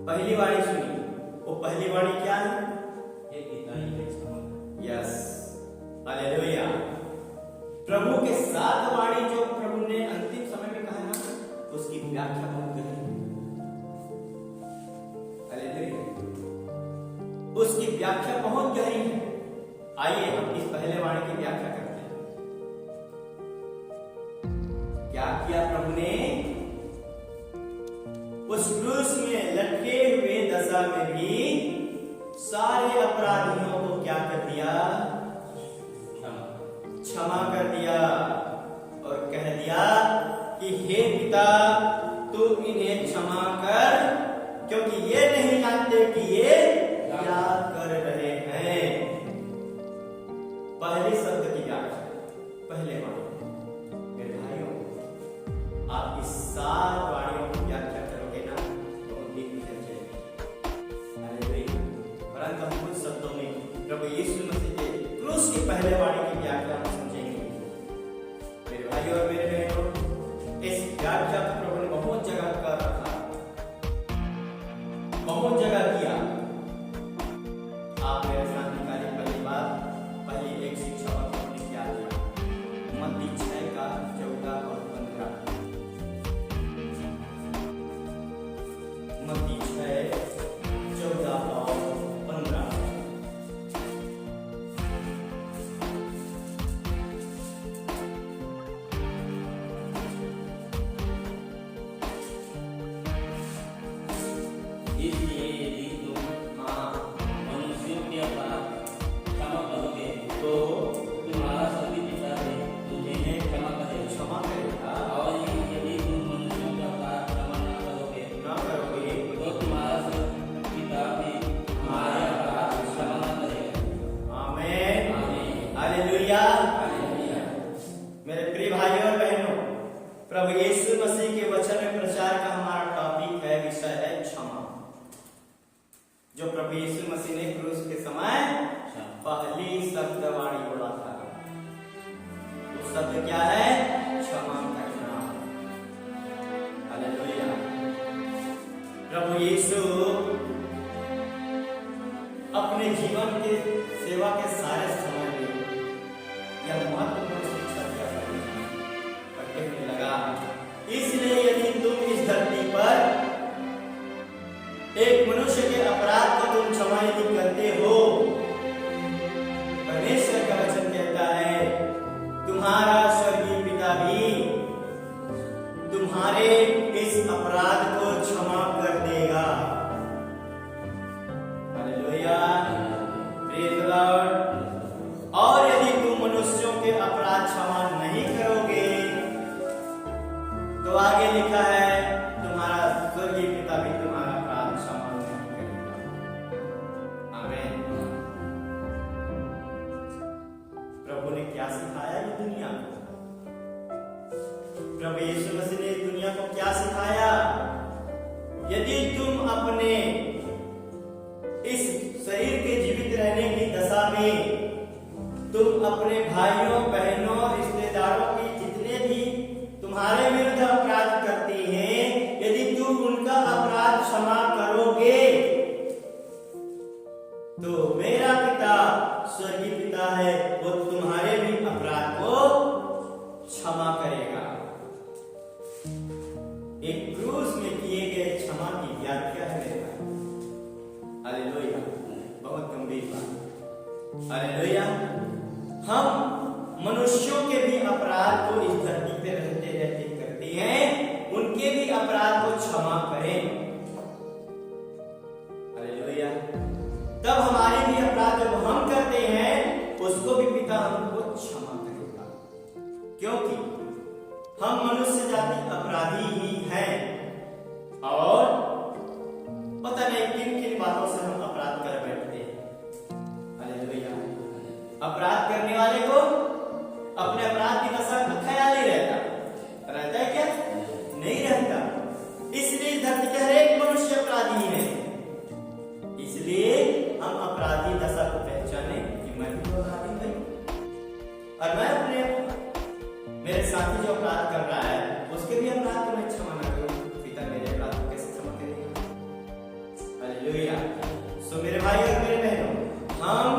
पहली वाणी सुनी। वो पहली वाणी क्या है? Yes, hallelujah. प्रभु के साथ वाणी जो प्रभु ने अंतिम समय में कहा ना, उसकी व्याख्या बहुत गहरी है। हालेलुया, उसकी व्याख्या बहुत गहरी है। आइए हम इस पहले वाणी की व्याख्या करते हैं। क्या किया प्रभु ने? उस क्रूस में लटके हुए दशा में भी सारे अपराधियों को क्या कर दिया? क्षमा कर दिया और कह दिया कि हे पिता, तू इन्हें क्षमा कर, क्योंकि ये नहीं जानते कि ये क्या कर रहे हैं। पहले शब्द की व्याख्या, पहले वाणी। मेरे भाइयों, आप इस सात वाणियों की व्याख्या करोगे ना तो उन्हीं की परंतु हम कुछ शब्दों में प्रभु यीशु मसीह के क्रूस की पहले वाणी की व्याख्या हम समझेंगे। मेरे भाइयों और मेरे बहनों, इस व्याख्या को प्रभु ने बहुत जगह कर रखा, बहुत जगह किया। आप मेरे साथ निकालिए पहली बात, पहली एक शिक्षा और हमने क्या किया? मत्ती 6 का 14 और 15। मत्ती 6, 14 और 15। इसलिए यदि तुम मनुष्यों के अपराध क्षमा करोगे तो तुम्हारा स्वर्गीय पिता भी तुम्हें क्षमा करेगा। और यदि तुम मनुष्यों के अपराध क्षमा न करोगे तो तुम्हारा स्वर्गीय पिता भी तुम्हारे अपराध क्षमा न करेगा। आमीन, आमीन, हालेलुया। हालेलुया। मेरे प्रिय भाइयों और बहनों, प्रभु यीशु मसीह के वचन में प्रचार का हमारा टॉपिक है, विषय है क्षमा। जो प्रभु यीशु मसीह ने क्रूस के समय पहली शब्द वाणी बोला था, वो शब्द क्या है? क्षमा करना। हालेलुया। प्रभु यीशु अपने जीवन के सेवा के सारे समय में यह महत्वपूर्ण शिक्षा दिया करने लगा। इसलिए यदि तुम इस धरती पर एक मनुष्य के अपराध को तुम क्षमा नहीं करते हो, परमेश्वर का वचन कहता है तुम्हारा स्वर्गीय पिता भी तुम्हारे इस अपराध को क्षमा कर देगा। Hallelujah, praise the Lord. और यदि तुम मनुष्यों के अपराध क्षमा नहीं करोगे तो आगे लिखा है तुम्हारा स्वर्गीय पिता भी तुम्हारा अपराध क्षमा नहीं करेगा। आमीन। प्रभु ने क्या सिखाया इस दुनिया को? प्रभु यीशु मसीह ने इस दुनिया को क्या सिखाया? यदि तुम अपने इस शरीर के जीवित रहने की दशा में तुम अपने भाइयों, बहनों, रिश्तेदारों की जितने भी तुम्हारे विरुद्ध अपराध करते हैं, यदि तुम उनका अपराध क्षमा करोगे तो मेरा पिता स्वर्गीय पिता है, वो तुम्हारे भी अपराध को क्षमा करेगा। एक क्रूस में किए गए क्षमा की व्याख्या है मेरे भाई। हालेलुया, बहुत गंभीर बात। हालेलुया। हम मनुष्यों के भी अपराध को इस धरती पे रहते रहते करते हैं, उनके भी अपराध को क्षमा करें। हालेलुया। तब हमारे भी अपराध जब हम करते हैं, उसको भी पिता हमको क्षमा करेगा, क्योंकि हम मनुष्य जाति अपराधी ही हैं। और पता नहीं किन किन बातों से हम अपराध कर बैठते हैं। हालेलुया। अपराध करने वाले को अपने अपराध की दशा का ख्याल ही रहता है क्या? नहीं रहता। इसलिए धरती के हर एक मनुष्य अपराधी है। इसलिए हम अपराधी दशा को पहचाने कि मैं भी अपराधी हूं और मैं अपने मेरे साथी जो अपराध कर रहा है उसके भी अपराध को मैं क्षमा न करूं, हालेलुया। सो मेरे भाई और मेरे बहनों, हम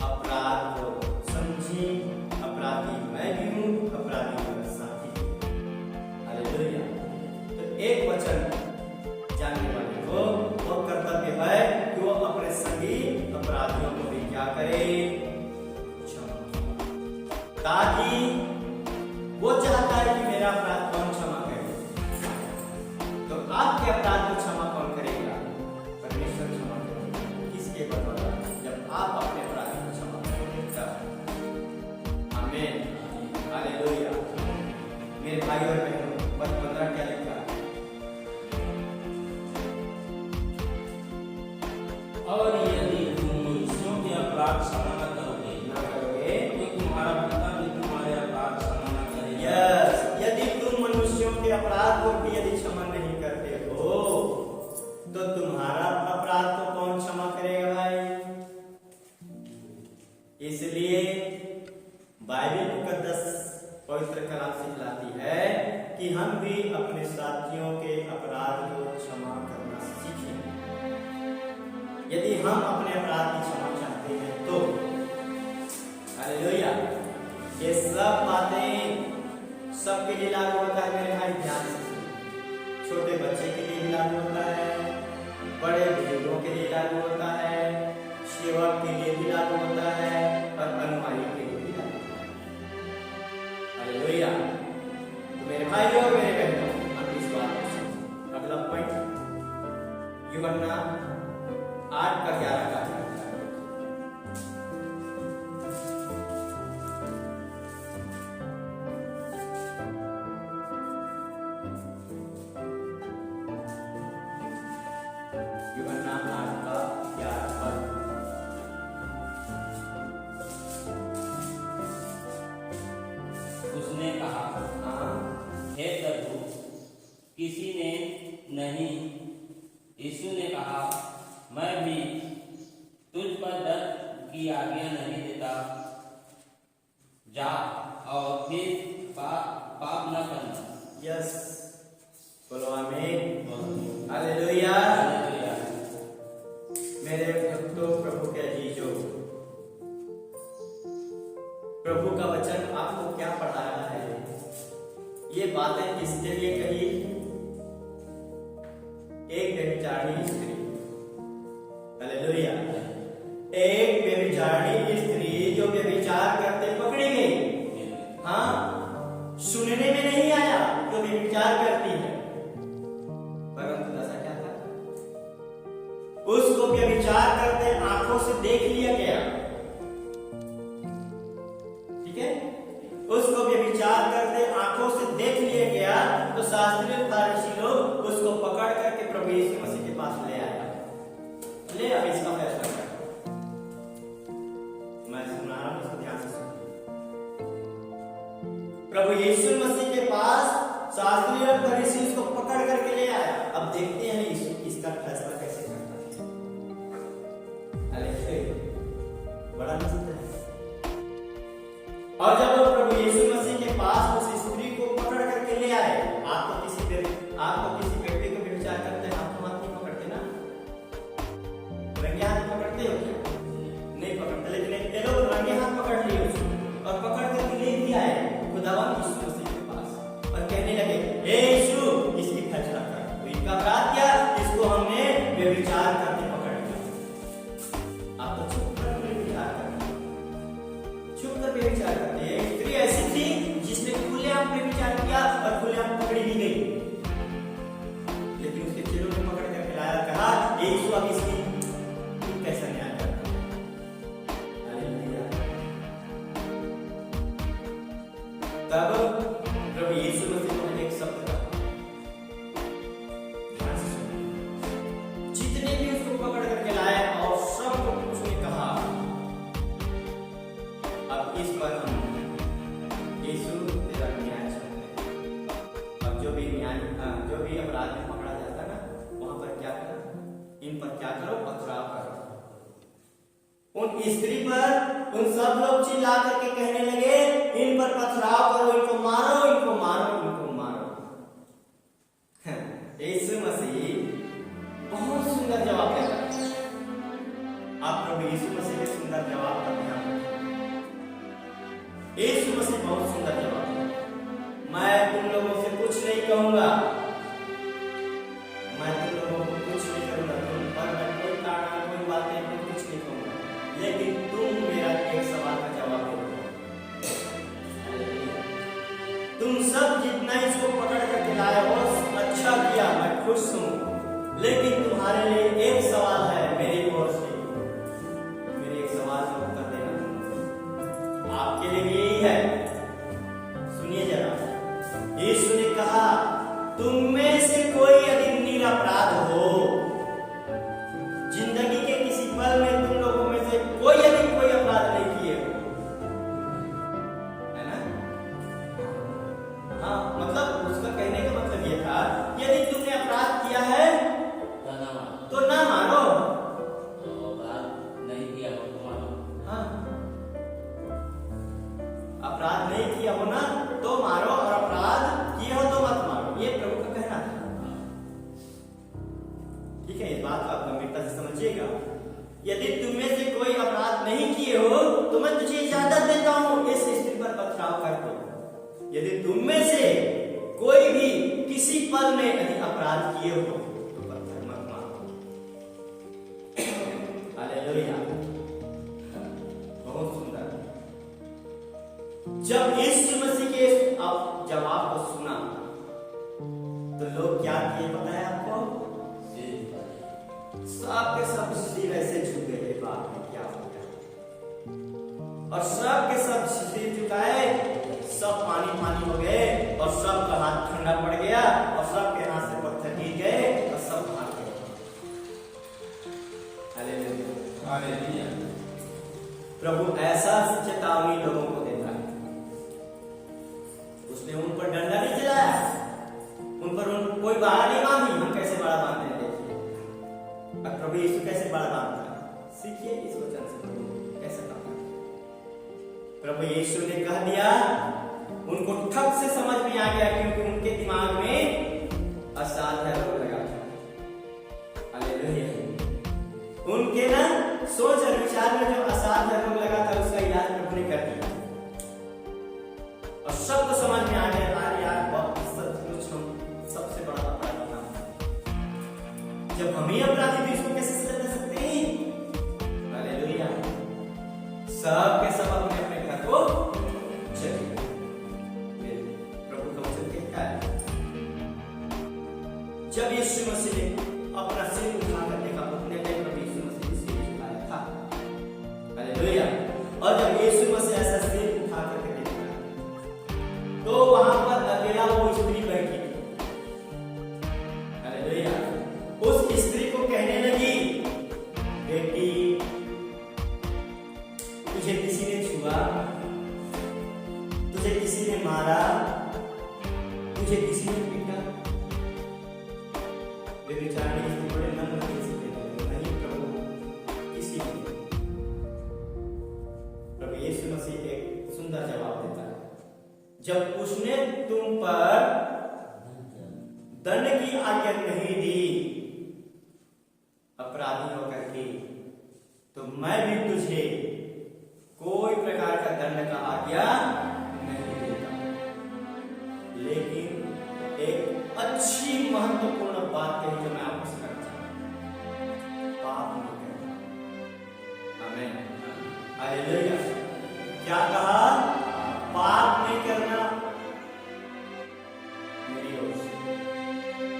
अपराध को समझें, अपराधी मैं भी हूं, अपराधी मेरा साथी। हालेलुया। तो एक वचन जानने वाले को वो कर्तव्य है कि वो अपने सभी अपराधियों को भी क्या करे, ताकि वो चाहता है कि मेरा अपराध कौन क्षमा करे। तो आपके अपराध को क्षमा कौन करेगा? परमेश्वर क्षमा करेगा। किसके बदौलत? जब आप अपने अपराध को क्षमा करेंगे। आमीन, हालेलुया। मेरे भाई और बहनों, पद 15 क्या लिखा? और यदि तुम मनुष्यों के अपराध क्षमा न करोगे तो तुम्हारा पिता भी तुम्हारे अपराध क्षमा न करेगा। यदि तुम मनुष्यों के अपराध को भी यदि क्षमा नहीं करते हो तो तुम्हारा अपराध को कौन क्षमा करेगा भाई? इसलिए बाइबल मुकद्दस पवित्र कलाम सिखलाती है कि हम भी अपने साथियों के अपराध को क्षमा करना सीखें। यदि हम अपने अपराध की क्षमा चाहते हैं तो हालेलुया। ये सब बातें सबके लिए लागू होता है मेरे भाई, ध्यान से। छोटे बच्चे के लिए भी लागू होता है, बड़े बुजुर्गों के लिए लागू होता है, सेवक के लिए भी लागू होता है और अनुयायी के लिए भी लागू होता है। हालेलुया। तो मेरे भाई और मेरे बहनों, हम इस बात को समझें। अगला पॉइंट यूहन्ना 8:11 का है। यूहन्ना 8:11 उसने कहा, हे प्रभु, किसी ने नहीं। यीशु ने कहा, मैं भी तुझ पर दर्द की आज्ञा नहीं देता। जा और फिर पाप न करना। यस, बोलो आमीन, हालेलुया। मेरे भक्तों, प्रभु के अजीजों, प्रभु का वचन आपको क्या पढ़ा रहा है? ये बातें किसके लिए कही? एक व्यभिचारिणी स्त्री, हालेलुया। एक व्यभिचारिणी स्त्री जो व्यभिचार करते पकड़ी गई। हाँ, सुनने में नहीं आया जो व्यभिचार करती है, परंतु ऐसा क्या था? उसको व्यभिचार करते आंखों से देख लिया गया। ठीक है, उसको व्यभिचार करते आंखों से देख लिया गया। तो शास्त्री और फरीसी लोग उसको पकड़ करके प्रभु यीशु मसीह के पास ले आया। ले अब इसका फैसला कर। मैं सुना रहा हूं, इसको ध्यान से सुनिए। प्रभु यीशु मसीह के पास शास्त्री और फरीसी उसको पकड़ करके ले आया। अब देखते हैं यीशु इसका फैसला कैसे करता है। हालेलुया, बड़ा निश्चित है। और जब प्रभु यीशु मसीह के पास उस स्त्री को पकड़ करके ले आए, आप तो किसी व्यक्ति को व्यभिचार करते हैं, हाथों हाथ नहीं पकड़ते ना? रंगे हाथ पकड़ते हो क्या? नहीं पकड़ते। लेकिन ये लोग रंगे हाथ पकड़ लिए उसको और पकड़ करके ले भी आए खुदावंद यीशु मसीह के पास और कहने लगे, हे यीशु, इसकी फैसला कर। तो इनका अपराध क्या? इसको हमने व्यभिचार करते पकड़ लिया। आप तो चुप कर व्यभिचार करते, चुप कर व्यभिचार करते। एक स्त्री ऐसी थी जिसने खुलेआम व्यभिचार किया और खुलेआम पकड़ी भी गई। लेकिन उसके चेलों ने पकड़ करके लाया, कहा, यीशु अब इसकी कैसा न्याय करता? हालेलुया। तब प्रभु यीशु मसीह ने एक शब्द कहा, ध्यान से सुनिए। जितने भी उसको पकड़ करके लाए और सबको उसने कहा, अब इस पर हम यीशु तेरा न्याय चाहते हैं। अब जो भी अपराध में पकड़ा जाता है ना, वहां पर क्या करो? इन पर क्या करो? पथराव करो। उन स्त्री पर उन सब लोग चिल्ला करके कहने लगे, इन पर पथराव करो, इनको मारो, इनको मारो, इनको मारो। यीशु मसीह बहुत सुंदर लेकिन तुम मेरा एक सवाल का जवाब दे दो। तुम सब जितना इसको पकड़ करके लाए हो अच्छा किया, मैं खुश हूं, लेकिन तुम्हारे लिए एक सवाल है मेरी ओर से। मेरे एक सवाल का उत्तर देना आपके लिए यही है। सुनिए जरा, यीशु ने कहा तुम में से कोई यदि निरपराध हो, जिंदगी के किसी पल में तुम लोगों में से कोई यदि कोई अपराध नहीं किए हो, है ना? हाँ, मतलब उसका कहने का मतलब ये था यदि तुमने अपराध किया है तो ना मारो, नहीं किया हो तो मारो। हाँ, अपराध नहीं किया हो ना तो मारो, और अपराध किए हो तो मत मारो, ये प्रभु का कहना था। ठीक है, इस बात को आप गंभीरता से समझिएगा। यदि तुम में से कोई अपराध नहीं किए हो तो मैं तुझे इजाजत देता हूं इस स्त्री पर पथराव कर दो। यदि तुम में से कोई भी किसी पल में यदि अपराध किए हो तो पत्थर मत मारो। हालेलुया, बहुत सुंदर। जब यीशु मसीह के जवाब को सुना तो लोग क्या किए पता है आपको? सब के सब सिर ऐसे झुक गए, बाप रे क्या हो गया, और सब के सब सिर झुकाए, सब पानी पानी हो गए, और सब का हाथ ठंडा पड़ गया, और सब के हाथ से पत्थर गिर गए, और सब भाग गए। Hallelujah, hallelujah. प्रभु ऐसा चेतावनी लोगों को देता है। उसने उन पर डंडा नहीं चलाया, उन पर कोई बाड़ा नहीं बांधी। हम कैसे बाड़ा बांधते हैं, देखिए प्रभु यीशु कैसे बाड़ा बांधता है, सीखिए इस वचन से प्रभु कैसे बांधता है। प्रभु यीशु ने कह दिया, उनको ठक से समझ में आ गया, क्योंकि उनके दिमाग में असाध्य रोग लगा था। हालेलुया, उनके ना सोच और विचार में जो असाध्य रोग लगा था उसका इलाज प्रभु ने कर दिया, और सबको समझ में आ गया यार बहुत सचमुच हम सबसे बड़ा अपराधी हम। जब हम ही अपराधी थे इसको कैसे सजा दे सकते हैं? हालेलुया, सब के सब अपने अपने घर को चले गए। प्रभु का वचन कहता है, जब यीशु मसीह ने अपना सिर उठा कर देखा, उठने में प्रभु यीशु मसीह ने सिर उठाया था। हालेलुया, और जब यीशु मसीह ऐसा सिर उठा करके देखा तो वहां पर अकेला वो स्त्री बैठी थी। हालेलुया, उस स्त्री को कहने लगी, बेटी तुझे किसी ने छुआ, तुझे किसी ने मारा, तुझे किसी ने पीटा? बेचारी स्त्री बड़े नम्र दिल से कहने लगी, नहीं प्रभु, किसी ने। प्रभु यीशु मसीह एक सुंदर जवाब देता है, जब उसने तुम पर दंड की आज्ञा नहीं दी अपराधी होकर के, तो मैं भी तुझे कोई प्रकार का दंड का आज्ञा नहीं देता। लेकिन एक अच्छी महत्वपूर्ण बात कही जो मैं आपसे करना चाहता हूं, पाप नहीं करना। आमीन, हालेलुया। क्या कहा? पाप नहीं करना मेरी ओर से।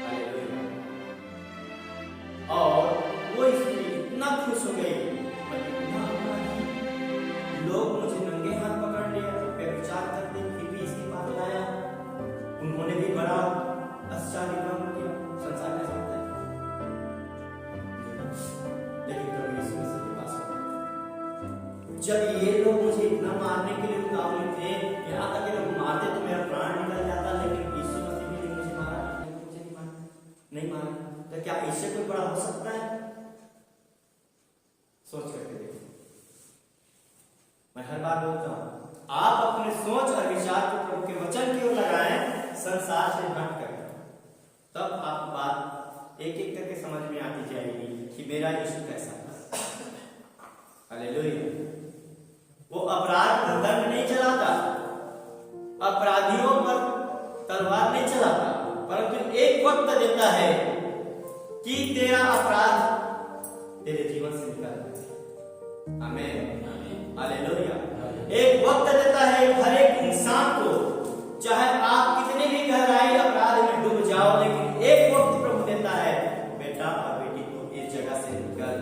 हालेलुया। और वो स्त्री इतना खुश हो गई, लोग मुझे नंगे हाथ पकड़ लिया, व्यभिचार करते फिर भी इसके पास लाया, उन्होंने भी बड़ा आश्चर्य काम किया, संसार में सकता है। लेकिन प्रभु यीशु मसीह के पास जब ये लोग मुझे इतना मारने के लिए उतावले थे, यहाँ तक कि लोग मारते तो मेरा प्राण निकल जाता, लेकिन यीशु मसीह भी मुझे मारा, मुझे नहीं मारा, तो क्या इससे कोई बड़ा हो सकता है? सोच करके देखो। मैं हर बार बोलता हूं, आप अपने सोच और विचार को प्रभु के वचन की ओर लगाएं, संसार से हट कर, तब आपको बात एक एक करके समझ में आती जाएगी कि मेरा यीशु कैसा है। हालेलुया। वो अपराध पर दंड नहीं चलाता, अपराधियों पर तलवार नहीं चलाता, परंतु एक वक्त देता है कि तेरा अपराध तेरे जीवन से निकल जाए। आमीन, हालेलुया। एक वक्त देता है हर एक इंसान को, चाहे आप कितने भी गहराई अपराध में डूब जाओ, लेकिन एक वक्त प्रभु देता है, बेटा और बेटी को इस जगह से निकल,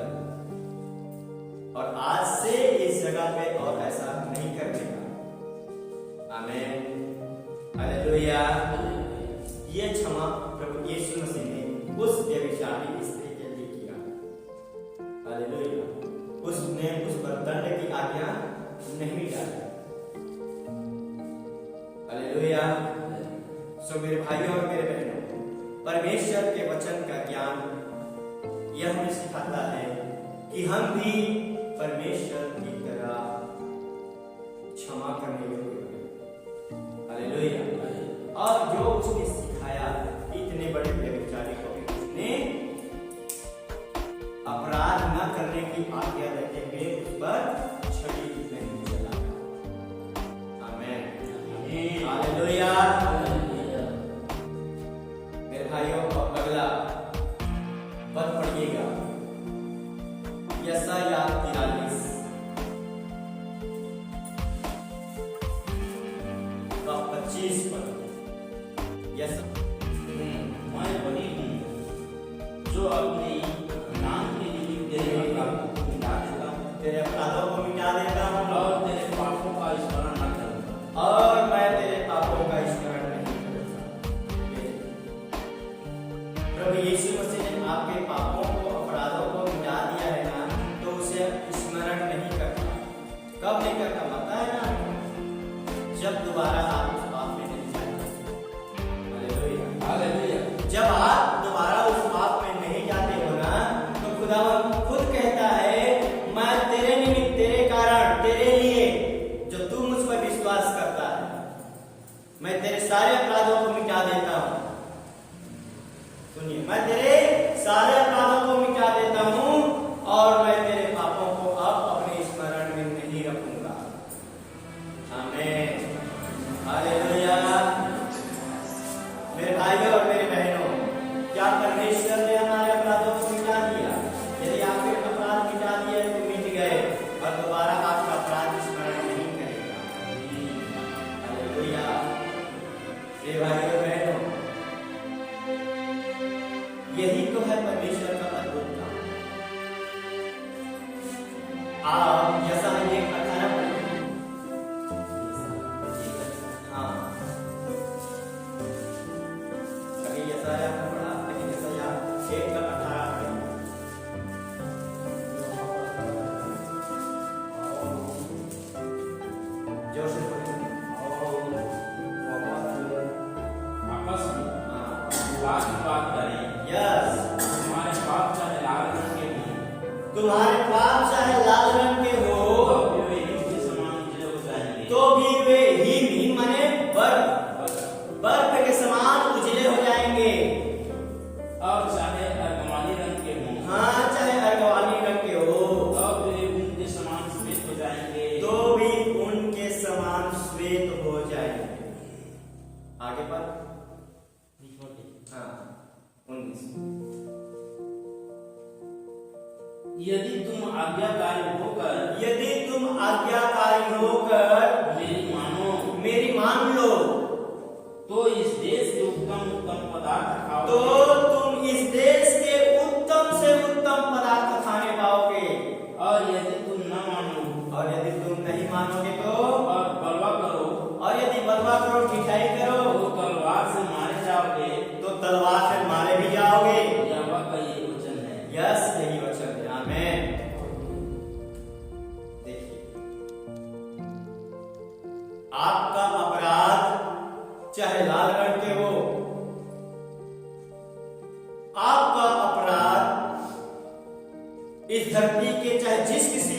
और आज से इस जगह पे और ऐसा नहीं करने का। आमीन, हालेलुया। ये क्षमा प्रभु यीशु मसीह ने उस व्यभिचारी स्त्री के लिए किया। हालेलुया। उसने उस पर दंड की आज्ञा नहीं डाली। हालेलुया। सो मेरे भाइयों और मेरे बहनों, परमेश्वर के वचन का ज्ञान यह हमें सिखाता है कि हम भी परमेश्वर की तरह क्षमा करने योग्य हैं। हालेलुया। और जो उसने सिखाया, इतने बड़े व्यभिचारी को भी उसने अपराध न करने की आज्ञा देते हुए उस पर छड़ी नहीं चलाया। आमीन, हालेलुया। मेरे भाइयों, अगला पद पढ़िएगा, यशायाह 43 का 25 पद। मैं बड़ी हूँ जो अपने नाम के निमित्त तेरे अपराधों को मिटा देता हूँ, तेरे अपराधों को मिटा देता हूँ, और तेरे पापों का स्मरण न करूँगा, और मैं तेरे पापों का स्मरण नहीं करूँगा। प्रभु यीशु मसीह ने आपके पापों को, अपराधों को मिटा दिया है ना, तो उसे स्मरण नहीं करता। कब नहीं करता पता है ना? जब दोबारा आप उस पाप में नहीं जाते। Hallelujah, hallelujah. जब आप दोबारा उस पाप में नहीं जाते हो ना, तो खुदावन खुद कहता है, मैं तेरे निमित्त, तेरे कारण, तेरे लिए, जो तू मुझ पर विश्वास करता है, मैं तेरे सारे अपराधों को मिटा देता हूं। सुनिए, मैं तेरे सारे अपराधों को मिटा देता हूं, और मैं तेरे पापों को अब अपने स्मरण में नहीं रखूंगा। आमीन, हालेलुया। मेरे भाइयों और मेरे बहनों, क्या परमेश्वर ने हमारे अपराधों को मिटा दिया? यदि आपके अपराध मिटा दिए तो मिट गए, और दोबारा आपका अपराध स्मरण नहीं करेगा। हालेलुया। मेरे भाइयों बहनों, यही तो है परमेश्वर का अद्भुत काम। आप यशायाह 18 पढ़िए। हाँ, कभी यशायाह को पढ़ा, लेकिन यशायाह 1:18 पढ़िए। जोर से पढ़िए। आपस में हाँ, विवाद की बात करें, यस। तुम्हारे पाप चाहे लाल रंग के हों, तुम्हारे पाप चाहे लाल रंग के हो, तो भी वे हिम के समान उजले हो जाएंगे, तो भी वे हिम माने बर्फ के समान उजले हो जाएंगे। और चाहे अर्गवानी रंग के हों, हाँ, चाहे अर्गवानी रंग के हो, तो भी वे उनके समान श्वेत हो जाएंगे, तो भी उनके समान श्वेत हो जाएंगे। आगे पर हाँ, 19। यदि तुम आज्ञाकारी होकर मेरी मान लो, तो इस देश के उत्तम उत्तम पदार्थ खाओ, तो तुम इस देश के उत्तम से उत्तम पदार्थ खाने पाओगे। और यदि तुम न मानो, और यदि तुम नहीं मानोगे तो, और बलवा करो, और यदि बलवा करो, ठिठाई करो, तो तलवार से मारे जाओगे, तो तलवार से मारे भी जाओगे। यहोवा का ये वचन है। यस, यही वचन है। आमीन। देखिए, आपका अपराध चाहे लाल रंग के हो, आपका अपराध इस धरती के चाहे जिस किसी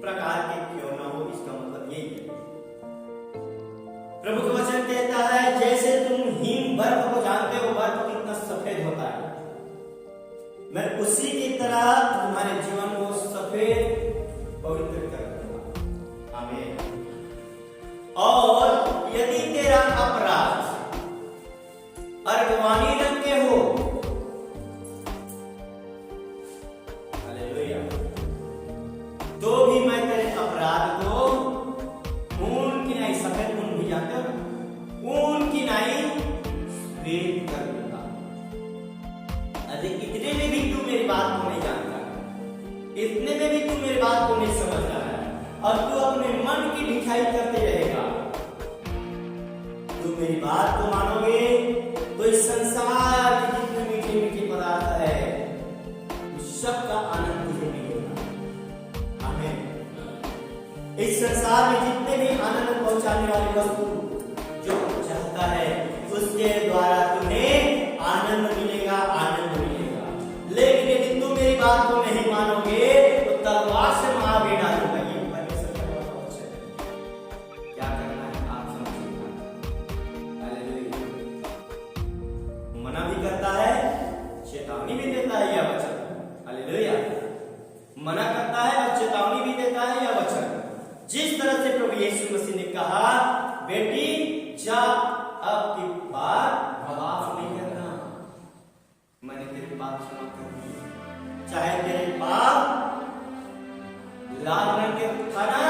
प्रकार के क्यों ना हो, इसका मतलब यही है। प्रभु का वचन कहता है, जैसे तुम हिम बर्फ को जानते हो, बर्फ कितना सफेद होता है, मैं उसी की तरह तुम्हारे जीवन को सफेद पवित्र कर दूंगा। आमीन। और यदि तेरा अपराध अर्गवानी रंग के हो, हालेलुया, तो भी मेरी बात को नहीं जानता, इतने में भी तू मेरी बात को नहीं समझ रहा है और तू अपने मन की ढिठाई करते रहेगा। तू मेरी बात को मानोगे तो इस संसार के जितने मीठे मीठे पदार्थ है उस सब का आनंद तुझे मिलेगा। आमीन। इस संसार में जितने भी आनंद पहुंचाने वाली वस्तु जो चाहता है उसके द्वारा तुम्हें आनंद मिलेगा, आनंद मिलेगा। लेकिन यदि तुम मेरी बात को नहीं मानोगे तो तलवार से मार भी डालूंगा। ये परमेश्वर का बहुत अच्छा है। क्या करना है आप समझिएगा। हालेलुया। मना भी करता है, चेतावनी भी देता है यह वचन। हालेलुया। मना करता है और चेतावनी भी देता है यह वचन। जिस तरह से प्रभु यीशु मसीह ने कहा, बेटी जा अब की बार माफ नहीं करना, मैंने तेरे पाप क्षमा कर दिए। चाहे तेरे पाप लाल रंग के था ना,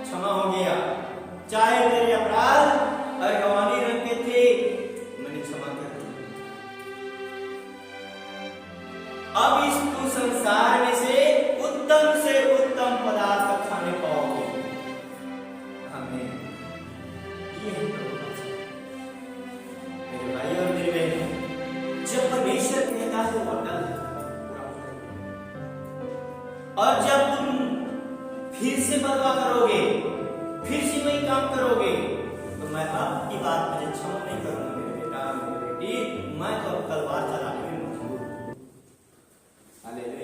क्षमा हो गया। चाहे तेरे अपराध अरगवानी रंग के थे, मैंने क्षमा कर दिया। अब इस तू संसार में से उत्तम पदार्थ खाने पाओगे। हमें ये मेरे भाई और मेरे बहन, जब परमेश्वर कहता है वो अटल है, और जब तुम फिर से बदला करोगे, फिर से वही काम करोगे, तो मैं आपकी बात मुझे क्षमा नहीं करूंगा मेरे बेटा, मेरी बेटी। मैं तो तलवार चलाने में मजबूर हूं। हालेलुया।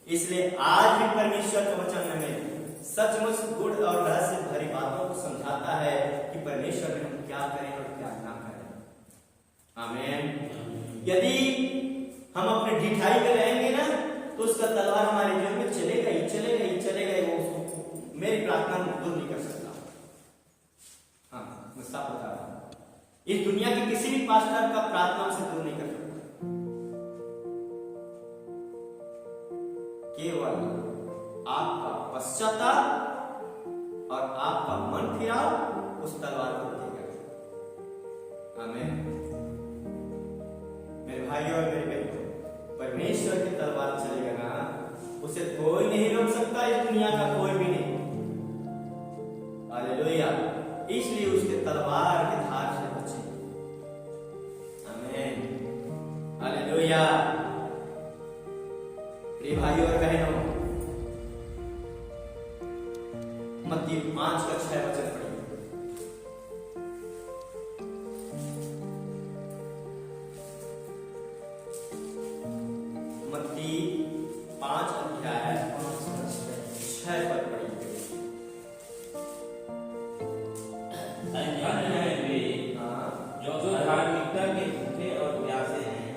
इसलिए आज भी परमेश्वर के वचन में सचमुच गुड़ और रहस्य भरी बातों को समझाता है कि परमेश्वर में हम क्या करें और क्या ना करें। आमीन। यदि हम अपने ढिठाई में रहेंगे ना तो उसका तलवार हमारे जीवन में चलेगा ही चलेगा ही चलेगा ही। वो मेरी प्रार्थना में दूर नहीं कर सकता। हाँ, मैं साफ बता रहा हूं, इस दुनिया के किसी भी पास्टर का प्रार्थना से दूर नहीं कर सकता। केवल आपका पश्चाताप और आपका मन फिराव उस तलवार को देगा। आमीन। मेरे भाई और मेरे बहन, परमेश्वर की तलवार चलेगा ना, उसे कोई नहीं रोक सकता, इस दुनिया का कोई भी नहीं। हालेलुया। इसलिए उसके तलवार के धार से बचे। आमीन। हालेलुया। प्रिय भाइयों और बहनों, मत्ती 5:6 वचन पढ़िए। मत्ती 5:6 पर पढ़िए। जो धार्मिकता के भूखे और प्यासे हैं,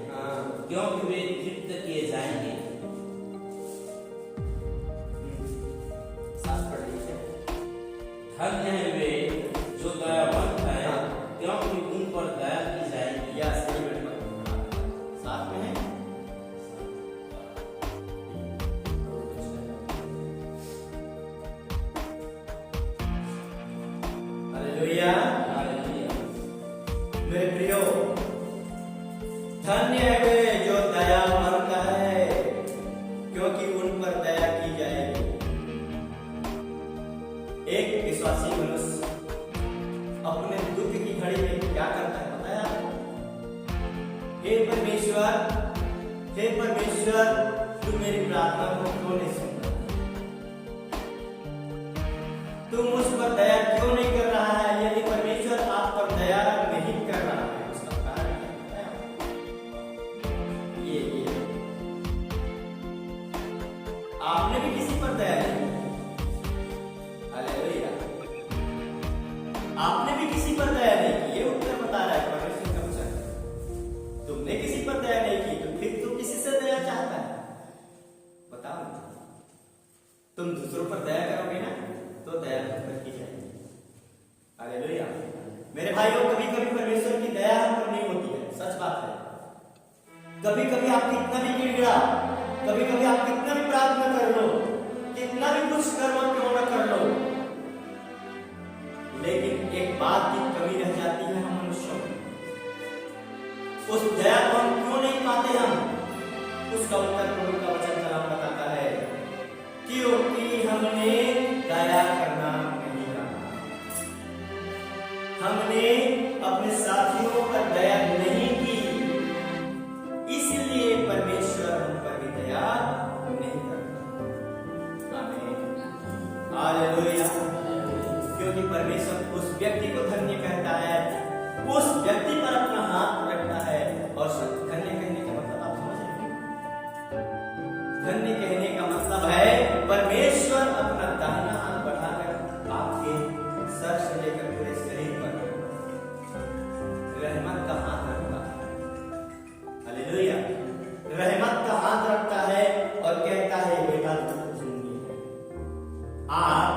क्योंकि वे तृप्त किए जाएंगे। धन्य है वे जो दयावंत हैं, क्योंकि उन पर दया की जाएगी। या सही साथ में है। हालेलुया। मेरे प्रियो, धन्य है वे जो दयावंत है, क्योंकि उन पर दया की जाएगी। एक विश्वासी मनुष्य अपने दुख की घड़ी में क्या करता है पता है? हे परमेश्वर, तू मेरी प्रार्थना को क्यों नहीं सुनता? तू मुझ पर दया क्यों नहीं कर रहा है? यदि परमेश्वर आप पर दया नहीं कर रहा है, उसका कारण क्या है? ये आपने भी किसी पर दया नहीं, आपने भी किसी पर दया नहीं की। ये उत्तर बता रहा है परमेश्वर का वचन। तुमने किसी पर दया नहीं की तो फिर तू किसी से दया चाहता है? बताओ। तुम दूसरों पर दया करोगे ना तो दया तुम पर की जाएगी। हालेलुया। मेरे भाइयों, कभी कभी परमेश्वर की दया हम पर नहीं होती है, सच बात है। कभी कभी आप कितना भी गिड़गिड़ा, कभी कभी आप कितना भी प्रार्थना कर लो, कितना भी कुछ कर लो, क्यों ना कर लो, लेकिन एक बात की कमी रह जाती है हम मनुष्यों में। उस दया को हम क्यों नहीं पाते? हम उसका उत्तर प्रभु का वचन कलाम बताता है, क्योंकि हमने दया करना नहीं जाना। हमने अपने साथियों पर दया नहीं की, इसलिए परमेश्वर हम पर भी दया नहीं करता। आमीन, हालेलुया। क्योंकि परमेश्वर उस व्यक्ति को धन्य कहता है, उस व्यक्ति पर अपना हाथ रखता है। और धन्य कहने का मतलब आप समझ रहे हैं? धन्य कहने का मतलब है परमेश्वर अपना दाहिना हाथ बढ़ाकर आपके सर से लेकर पूरे शरीर पर रहमत का हाथ रखता है। हालेलुया। रहमत का हाथ रखता है और कहता है, बेटा तू जिंदगी है। आप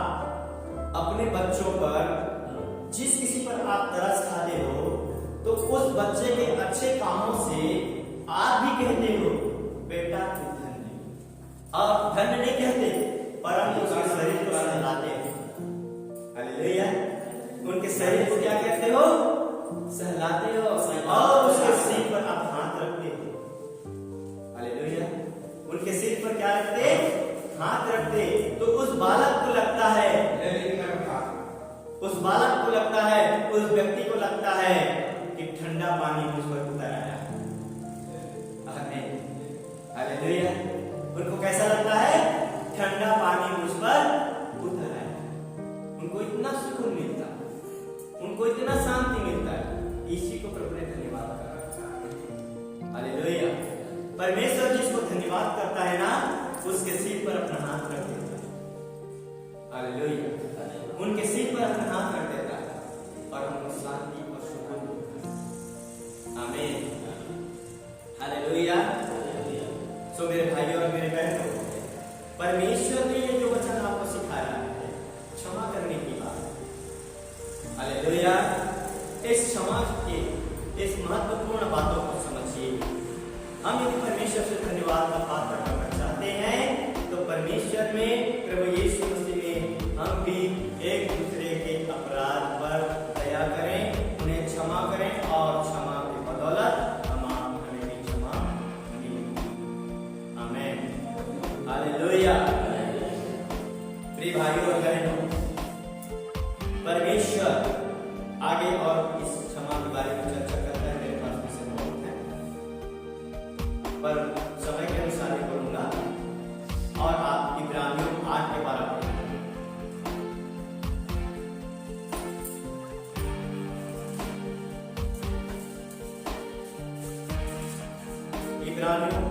अपने बच्चों पर, जिस किसी पर आप तरस खाते हो, तो उस बच्चे के अच्छे कामों से आप भी कहते हो, बेटा तू धन्य। और धन्य नहीं कहते, परंतु उसके शरीर को सहलाते हो। हालेलुया। उनके शरीर को क्या कहते हो? सहलाते हो, और उसके सिर पर आप हाथ रखते हो। हालेलुया। उनके सिर पर क्या रखते? हाथ रखते। तो उस बालक को लगता है, उस बालक को लगता है, उस व्यक्ति को लगता है कि ठंडा पानी मुझ पर उतर आया। हालेलुया। उनको कैसा लगता है? ठंडा पानी मुझ पर उतर आया। उनको इतना सुकून मिलता, उनको इतना शांति मिलता है। इसी को प्रभु ने धन्यवाद कहा। हालेलुया। परमेश्वर जिसको धन्यवाद करता है ना, उसके सिर पर अपना हाथ रख देता है। हालेलुया। उनके सिर पर अपना हाथ रख देता है और उनको शांति और सुकून मिलता है। आमीन, हालेलुया। सो मेरे भाइयों और मेरे बहनों, परमेश्वर ने ये जो वचन आपको सिखाया है, क्षमा करने की बात। हालेलुया। इस क्षमा के इस महत्वपूर्ण बातों को समझिए। हम यदि परमेश्वर से धन्यवाद का पात्र बनना चाहते हैं, तो परमेश्वर में, प्रभु यीशु मसीह में हम भी एक दूसरे के अपराध पर दया करें, उन्हें क्षमा करें, और क्षमा की बदौलत हमें भी क्षमा मिले। आमीन, हालेलुया। प्रिय भाइयों और बहनों, परमेश्वर आगे और इस क्षमा के बारे में चर्चा करता है। मेरे पास भी समय बहुत है, पर समय के अनुसार ही बोलूंगा। और आप इब्रानियों 8:12 पढ़ें। इब्रानियों